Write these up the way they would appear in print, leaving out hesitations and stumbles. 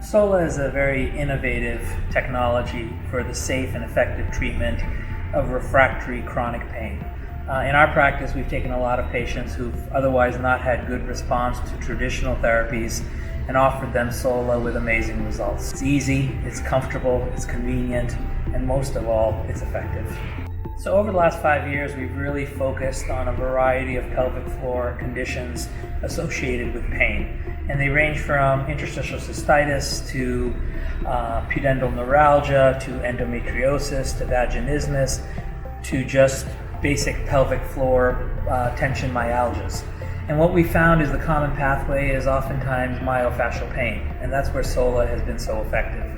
Sola is a very innovative technology for the safe and effective treatment of refractory chronic pain. In our practice, we've taken a lot of patients who've otherwise not had good response to traditional therapies and offered them Sola with amazing results. It's easy, it's comfortable, it's convenient, and most of all, it's effective. So over the last 5 years, we've really focused on a variety of pelvic floor conditions associated with pain. And they range from interstitial cystitis to pudendal neuralgia to endometriosis to vaginismus to just basic pelvic floor tension myalgias. And what we found is the common pathway is oftentimes myofascial pain, and that's where Sola has been so effective.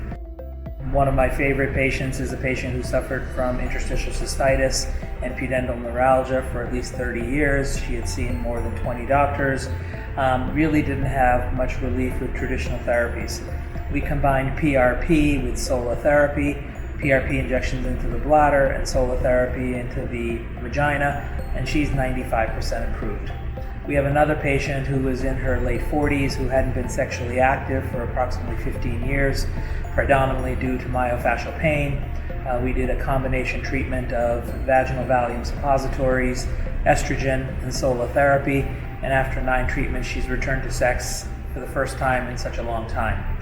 One of my favorite patients is a patient who suffered from interstitial cystitis and pudendal neuralgia for at least 30 years. She had seen more than 20 doctors, really didn't have much relief with traditional therapies. We combined PRP with SolaTherapy, PRP injections into the bladder and SolaTherapy into the vagina, and she's 95% improved. We have another patient who was in her late 40s who hadn't been sexually active for approximately 15 years, predominantly due to myofascial pain. We did a combination treatment of vaginal Valium suppositories, estrogen, and SolaTherapy, and after 9 treatments, she's returned to sex for the first time in such a long time.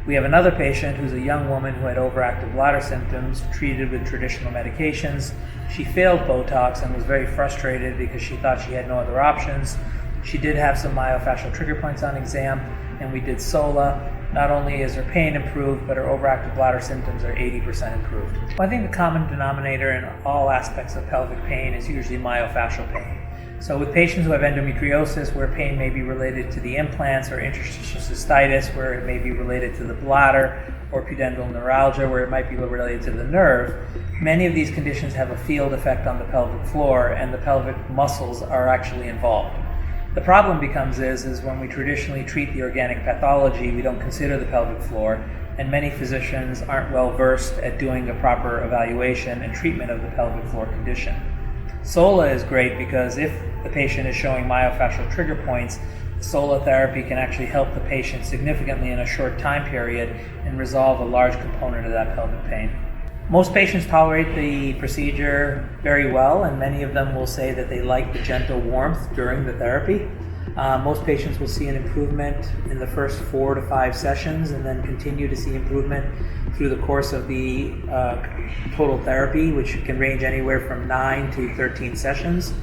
We have another patient who's a young woman who had overactive bladder symptoms, treated with traditional medications. She failed Botox and was very frustrated because she thought she had no other options. She did have some myofascial trigger points on exam, and we did Sola. Not only is her pain improved, but her overactive bladder symptoms are 80% improved. I think the common denominator in all aspects of pelvic pain is usually myofascial pain. So with patients who have endometriosis, where pain may be related to the implants, or interstitial cystitis, where it may be related to the bladder, or pudendal neuralgia, where it might be related to the nerve, many of these conditions have a field effect on the pelvic floor, and the pelvic muscles are actually involved. The problem becomes is when we traditionally treat the organic pathology, we don't consider the pelvic floor, and many physicians aren't well versed at doing a proper evaluation and treatment of the pelvic floor condition. Sola is great because if the patient is showing myofascial trigger points, SolaTherapy can actually help the patient significantly in a short time period and resolve a large component of that pelvic pain. Most patients tolerate the procedure very well, and many of them will say that they like the gentle warmth during the therapy. Most patients will see an improvement in the first 4 to 5 sessions and then continue to see improvement through the course of the total therapy, which can range anywhere from 9 to 13 sessions.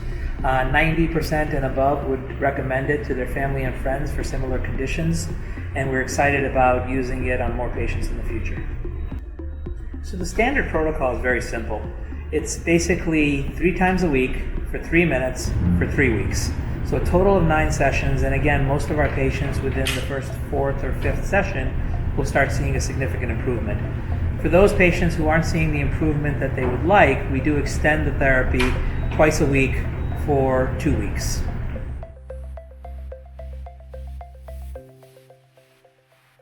90% and above would recommend it to their family and friends for similar conditions, and we're excited about using it on more patients in the future. So the standard protocol is very simple. It's basically 3 times a week for 3 minutes for 3 weeks. So a total of 9 sessions, and again, most of our patients within the first 4th or 5th session will start seeing a significant improvement. For those patients who aren't seeing the improvement that they would like, we do extend the therapy twice a week for 2 weeks.